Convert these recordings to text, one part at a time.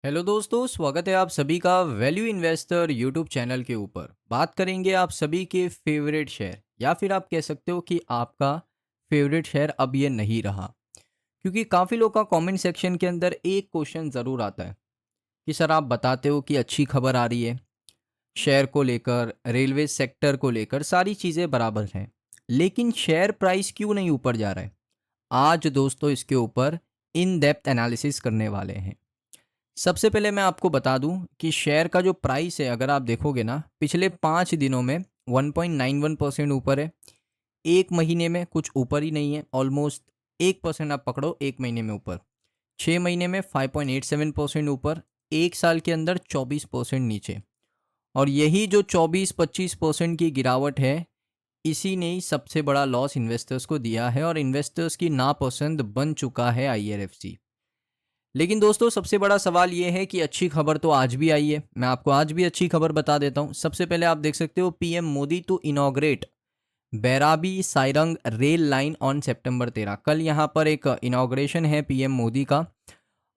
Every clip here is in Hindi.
हेलो दोस्तों, स्वागत है आप सभी का वैल्यू इन्वेस्टर यूट्यूब चैनल के ऊपर। बात करेंगे आप सभी के फेवरेट शेयर, या फिर आप कह सकते हो कि आपका फेवरेट शेयर अब ये नहीं रहा। क्योंकि काफ़ी लोग का कमेंट सेक्शन के अंदर एक क्वेश्चन ज़रूर आता है कि सर आप बताते हो कि अच्छी खबर आ रही है, शेयर को लेकर, रेलवे सेक्टर को लेकर सारी चीज़ें बराबर हैं, लेकिन शेयर प्राइस क्यों नहीं ऊपर जा रहा है। आज दोस्तों इसके ऊपर इन डेप्थ एनालिसिस करने वाले हैं। सबसे पहले मैं आपको बता दूं कि शेयर का जो प्राइस है, अगर आप देखोगे ना, पिछले 5 दिनों में 1.91% ऊपर है। एक महीने में कुछ ऊपर ही नहीं है, ऑलमोस्ट 1% आप पकड़ो एक महीने में ऊपर। 6 महीने में 5.87% ऊपर। एक साल के अंदर 24% नीचे। और यही जो 24-25% की गिरावट है, इसी ने ही सबसे बड़ा लॉस इन्वेस्टर्स को दिया है और इन्वेस्टर्स की नापसंद बन चुका है आईआरएफसी। लेकिन दोस्तों सबसे बड़ा सवाल ये है कि अच्छी खबर तो आज भी आई है। मैं आपको आज भी अच्छी खबर बता देता हूँ। सबसे पहले आप देख सकते हो, PM Modi to inaugurate Bairabi Sairang rail line on September 13। कल यहाँ पर एक इनॉग्रेशन है पीएम मोदी का।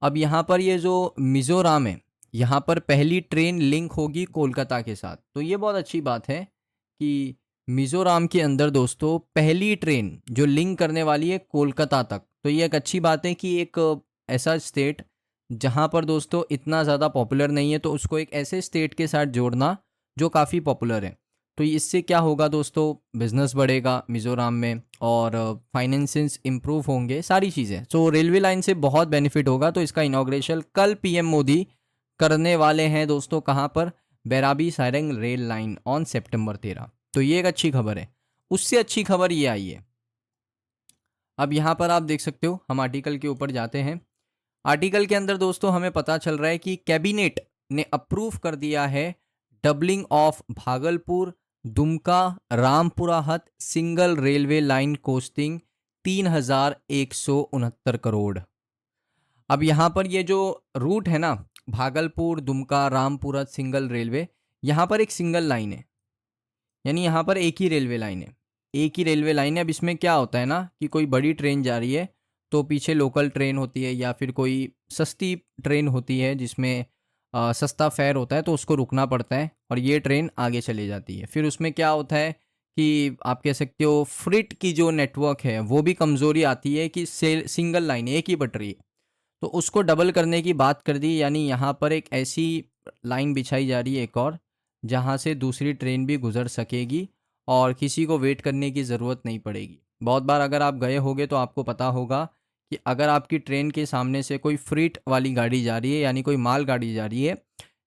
अब यहाँ पर ये जो मिजोरम है, यहाँ पर पहली ट्रेन लिंक होगी कोलकाता के साथ। तो ये बहुत अच्छी बात है कि मिजोरम के अंदर दोस्तों पहली ट्रेन जो लिंक करने वाली है कोलकाता तक। तो ये एक अच्छी बात है कि एक ऐसा स्टेट जहाँ पर दोस्तों इतना ज़्यादा पॉपुलर नहीं है, तो उसको एक ऐसे स्टेट के साथ जोड़ना जो काफ़ी पॉपुलर है। तो इससे क्या होगा दोस्तों, बिजनेस बढ़ेगा मिज़ोरम में और फाइनेंसेस इंप्रूव होंगे, सारी चीज़ें। सो रेलवे लाइन से बहुत बेनिफिट होगा। तो इसका इनॉग्रेशन कल पीएम मोदी करने वाले हैं दोस्तों। कहाँ पर? Bairabi Sarang rail line on September 13। तो ये एक अच्छी खबर है। उससे अच्छी खबर ये आई है, अब यहाँ पर आप देख सकते हो, हम आर्टिकल के ऊपर जाते हैं। आर्टिकल के अंदर दोस्तों हमें पता चल रहा है कि कैबिनेट ने अप्रूव कर दिया है डबलिंग ऑफ भागलपुर दुमका रामपुरा हट single railway line costing 3,169 crore. अब यहाँ पर ये जो रूट है ना, भागलपुर दुमका रामपुरा सिंगल रेलवे, यहाँ पर एक सिंगल लाइन है, यानी यहाँ पर एक ही रेलवे लाइन है। एक ही रेलवे लाइन है। अब इसमें क्या होता है ना कि कोई बड़ी ट्रेन जा रही है तो पीछे लोकल ट्रेन होती है या फिर कोई सस्ती ट्रेन होती है जिसमें सस्ता फेयर होता है, तो उसको रुकना पड़ता है और ये ट्रेन आगे चली जाती है। फिर उसमें क्या होता है कि आप कह सकते हो फ्रिट की जो नेटवर्क है वो भी कमज़ोरी आती है कि सिंगल लाइन एक ही पटरी है, तो उसको डबल करने की बात कर दी। यानी यहाँ पर एक ऐसी लाइन बिछाई जा रही है एक और, जहाँ से दूसरी ट्रेन भी गुजर सकेगी और किसी को वेट करने की ज़रूरत नहीं पड़ेगी। बहुत बार अगर आप गए होगे तो आपको पता होगा कि अगर आपकी ट्रेन के सामने से कोई फ्रीट वाली गाड़ी जा रही है, यानी कोई माल गाड़ी जा रही है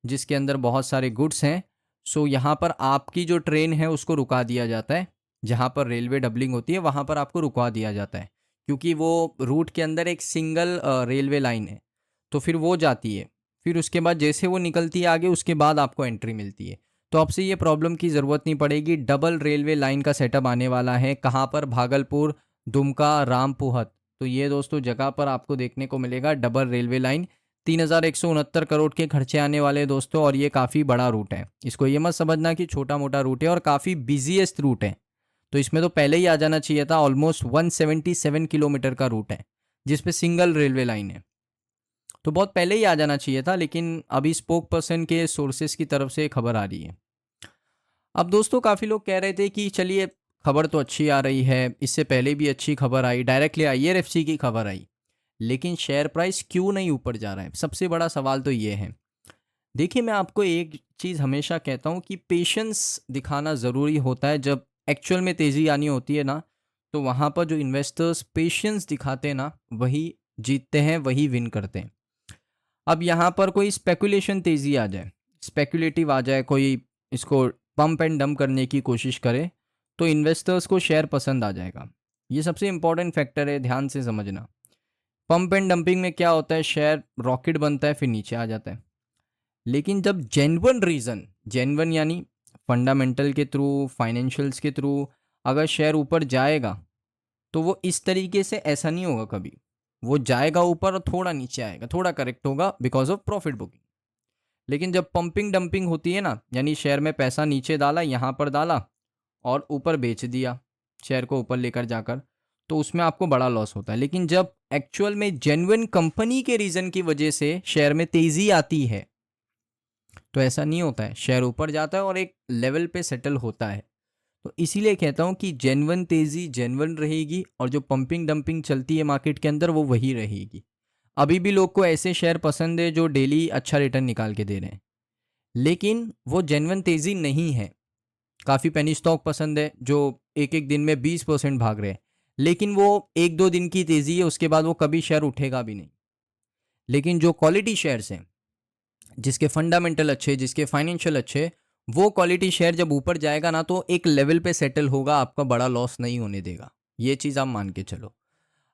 जिसके अंदर बहुत सारे गुड्स हैं, सो यहाँ पर आपकी जो ट्रेन है उसको रुका दिया जाता है। जहाँ पर रेलवे डबलिंग होती है वहाँ पर आपको रुकवा दिया जाता है, क्योंकि वो रूट के अंदर एक सिंगल रेलवे लाइन है, तो फिर वो जाती है। फिर उसके बाद जैसे वो निकलती है आगे, उसके बाद आपको एंट्री मिलती है। तो आपसे ये प्रॉब्लम की ज़रूरत नहीं पड़ेगी। डबल रेलवे लाइन का सेटअप आने वाला है। कहाँ पर? भागलपुर दुमका रामपुहत। तो ये दोस्तों जगह पर आपको देखने को मिलेगा डबल रेलवे लाइन। 3,169 करोड़ के खर्चे आने वाले हैं दोस्तों, और ये काफ़ी बड़ा रूट है। इसको ये मत समझना कि छोटा मोटा रूट है, और काफ़ी बिजीएस्ट रूट है। तो इसमें तो पहले ही आ जाना चाहिए था। ऑलमोस्ट 177 किलोमीटर का रूट है जिसपे सिंगल रेलवे लाइन है, तो बहुत पहले ही आ जाना चाहिए था। लेकिन अभी स्पोक पर्सन के सोर्सेस की तरफ से खबर आ रही है। अब दोस्तों काफ़ी लोग कह रहे थे कि चलिए खबर तो अच्छी आ रही है, इससे पहले भी अच्छी खबर आई, डायरेक्टली आईआरएफसी की खबर आई, लेकिन शेयर प्राइस क्यों नहीं ऊपर जा रहा है? सबसे बड़ा सवाल तो ये है। देखिए, मैं आपको एक चीज़ हमेशा कहता हूँ कि पेशेंस दिखाना ज़रूरी होता है। जब एक्चुअल में तेज़ी आनी होती है ना, तो वहाँ पर जो इन्वेस्टर्स पेशेंस दिखाते हैं ना, वही जीतते हैं, वही विन करते हैं। अब यहाँ पर कोई स्पेकुलेशन तेज़ी आ जाए, स्पेकुलेटिव आ जाए, कोई इसको पंप एंड डंप करने की कोशिश करे, तो इन्वेस्टर्स को शेयर पसंद आ जाएगा। ये सबसे इंपॉर्टेंट फैक्टर है, ध्यान से समझना। पंप एंड डंपिंग में क्या होता है, शेयर रॉकेट बनता है फिर नीचे आ जाता है। लेकिन जब जेन्युइन रीज़न, जेन्युइन यानी फंडामेंटल के थ्रू, फाइनेंशियल्स के थ्रू अगर शेयर ऊपर जाएगा, तो वो इस तरीके से ऐसा नहीं होगा कभी। वो जाएगा ऊपर और थोड़ा नीचे आएगा, थोड़ा करेक्ट होगा बिकॉज ऑफ प्रॉफिट बुकिंग। लेकिन जब पंपिंग डंपिंग होती है ना, यानी शेयर में पैसा नीचे डाला, यहाँ पर डाला और ऊपर बेच दिया शेयर को ऊपर लेकर जाकर, तो उसमें आपको बड़ा लॉस होता है। लेकिन जब एक्चुअल में जेन्युइन कंपनी के रीज़न की वजह से शेयर में तेज़ी आती है तो ऐसा नहीं होता है, शेयर ऊपर जाता है और एक लेवल पे सेटल होता है। तो इसीलिए कहता हूँ कि जेन्युइन तेज़ी जेन्युइन रहेगी और जो पंपिंग डंपिंग चलती है मार्केट के अंदर वो वही रहेगी। अभी भी लोग को ऐसे शेयर पसंद है जो डेली अच्छा रिटर्न निकाल के दे रहे हैं, लेकिन वो जेन्युइन तेज़ी नहीं है। काफ़ी पेनी स्टॉक पसंद है जो एक एक दिन में 20% भाग रहे हैं, लेकिन वो एक दो दिन की तेज़ी है, उसके बाद वो कभी शेयर उठेगा भी नहीं। लेकिन जो क्वालिटी शेयर्स हैं, जिसके फंडामेंटल अच्छे, जिसके फाइनेंशियल अच्छे, वो क्वालिटी शेयर जब ऊपर जाएगा ना तो एक लेवल पे सेटल होगा, आपका बड़ा लॉस नहीं होने देगा। ये चीज़ आप मान के चलो।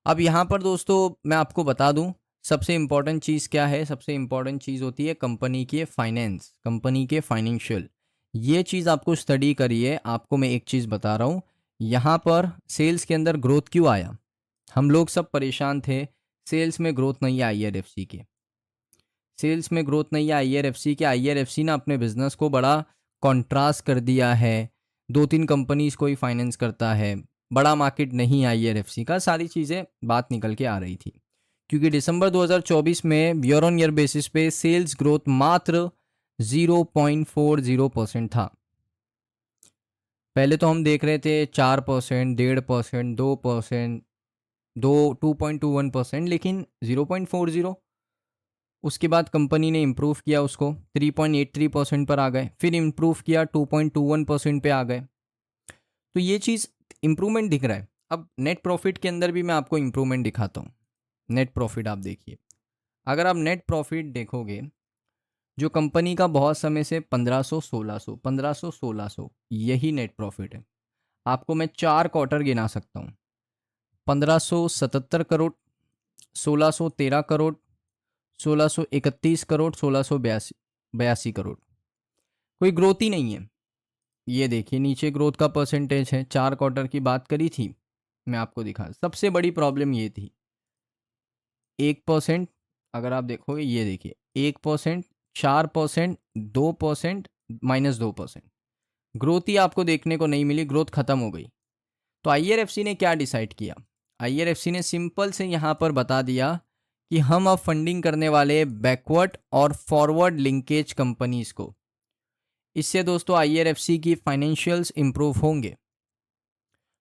अब यहाँ पर दोस्तों मैं आपको बता दूँ सबसे इम्पॉर्टेंट चीज़ क्या है। सबसे इम्पॉर्टेंट चीज़ होती है कंपनी के फाइनेंस, कंपनी के फाइनेंशियल। ये चीज़ आपको स्टडी करिए। आपको मैं एक चीज़ बता रहा हूँ, यहाँ पर सेल्स के अंदर ग्रोथ क्यों आया? हम लोग सब परेशान थे, सेल्स में ग्रोथ नहीं आई IRFC के। सेल्स में ग्रोथ नहीं है IRFC के। IRFC ना अपने बिजनेस को बड़ा कॉन्ट्रास्ट कर दिया है, 2-3 कंपनीज को ही फाइनेंस करता है, बड़ा मार्केट नहीं है IRFC का। सारी चीज़ें बात निकल के आ रही थी, क्योंकि दिसंबर 2024 में ईयर ऑन ईयर बेसिस पे सेल्स ग्रोथ मात्र 0.40% था। पहले तो हम देख रहे थे 4%, 1.5%, 2%, 2.21%, लेकिन 0.40। उसके बाद कंपनी ने इम्प्रूव किया, उसको 3.83% पर आ गए, फिर इम्प्रूव किया 2.21% पे आ गए। तो ये चीज़ इम्प्रूवमेंट दिख रहा है। अब नेट प्रॉफिट के अंदर भी मैं आपको इम्प्रूवमेंट दिखाता हूँ। नेट प्रॉफिट आप देखिए, अगर आप नेट प्रॉफिट देखोगे, जो कंपनी का बहुत समय से 1500-1600 यही नेट प्रॉफिट है। आपको मैं 4 क्वार्टर गिना सकता हूँ, 1577 करोड़, 1613 करोड़, 1631 करोड़, 1682 करोड़। कोई ग्रोथ ही नहीं है। ये देखिए नीचे ग्रोथ का परसेंटेज है, 4 क्वार्टर की बात करी थी, मैं आपको दिखा। सबसे बड़ी प्रॉब्लम ये थी 1%। अगर आप देखोगे ये देखिए 1%, 4%, 2%, -2%। ग्रोथ ही आपको देखने को नहीं मिली, ग्रोथ खत्म हो गई। तो IRFC ने क्या डिसाइड किया? IRFC ने सिंपल से यहाँ पर बता दिया कि हम अब फंडिंग करने वाले बैकवर्ड और फॉरवर्ड लिंकेज कंपनीज को। इससे दोस्तों IRFC की फाइनेंशियल्स इंप्रूव होंगे।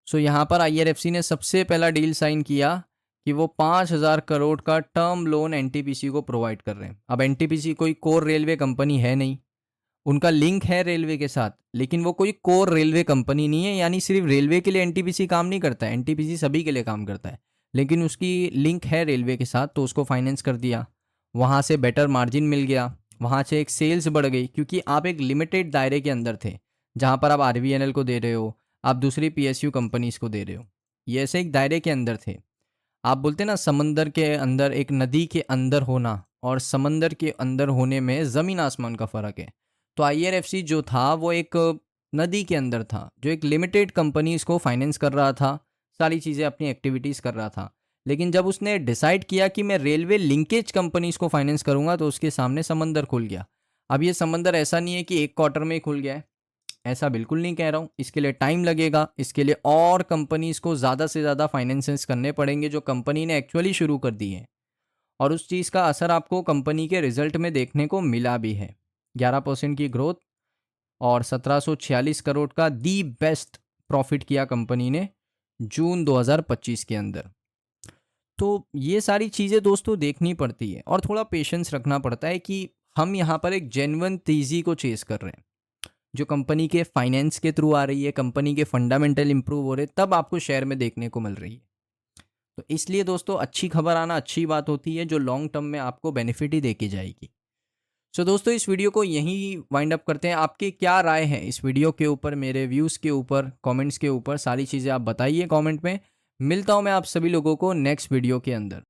सो यहाँ पर IRFC ने सबसे पहला डील साइन किया कि वो 5,000 करोड़ का टर्म लोन NTPC को प्रोवाइड कर रहे हैं। अब NTPC कोई कोर रेलवे कंपनी है नहीं, उनका लिंक है रेलवे के साथ, लेकिन वो कोई कोर रेलवे कंपनी नहीं है। यानी सिर्फ रेलवे के लिए NTPC काम नहीं करता है, NTPC सभी के लिए काम करता है, लेकिन उसकी लिंक है रेलवे के साथ, तो उसको फाइनेंस कर दिया। वहाँ से बेटर मार्जिन मिल गया, वहाँ से एक सेल्स बढ़ गई, क्योंकि आप एक लिमिटेड दायरे के अंदर थे, जहाँ पर आप RVNL को दे रहे हो, आप दूसरी PSU कंपनीज को दे रहे हो, ये ऐसे एक दायरे के अंदर थे। आप बोलते ना समंदर के अंदर, एक नदी के अंदर होना और समंदर के अंदर होने में ज़मीन आसमान का फ़र्क है। तो IRFC जो था वो एक नदी के अंदर था, जो एक लिमिटेड कंपनीज को फाइनेंस कर रहा था, सारी चीज़ें अपनी एक्टिविटीज़ कर रहा था। लेकिन जब उसने डिसाइड किया कि मैं रेलवे लिंकेज कंपनीज को फाइनेंस करूंगा, तो उसके सामने समंदर खुल गया। अब ये समंदर ऐसा नहीं है कि एक क्वार्टर में ही खुल गया है, ऐसा बिल्कुल नहीं कह रहा हूँ। इसके लिए टाइम लगेगा, इसके लिए और कंपनीज को ज़्यादा से ज़्यादा फाइनेंसेस करने पड़ेंगे जो कंपनी ने एक्चुअली शुरू कर दी है, और उस चीज़ का असर आपको कंपनी के रिजल्ट में देखने को मिला भी है। 11% की ग्रोथ और 1746 करोड़ का दी बेस्ट प्रॉफिट किया कंपनी ने जून 2025 के अंदर। तो ये सारी चीज़ें दोस्तों देखनी पड़ती है और थोड़ा पेशेंस रखना पड़ता है कि हम यहाँ पर एक जेन्युइन तेज़ी को चेस कर रहे हैं, जो कंपनी के फाइनेंस के थ्रू आ रही है, कंपनी के फंडामेंटल इंप्रूव हो रहे हैं, तब आपको शेयर में देखने को मिल रही है। तो इसलिए दोस्तों अच्छी खबर आना अच्छी बात होती है, जो लॉन्ग टर्म में आपको बेनिफिट ही देके जाएगी। सो दोस्तों इस वीडियो को यहीं वाइंड अप करते हैं। आपकी क्या राय है इस वीडियो के ऊपर, मेरे व्यूज़ के ऊपर, कमेंट्स के ऊपर, सारी चीज़ें आप बताइए कमेंट में। मिलता हूँ मैं आप सभी लोगों को नेक्स्ट वीडियो के अंदर।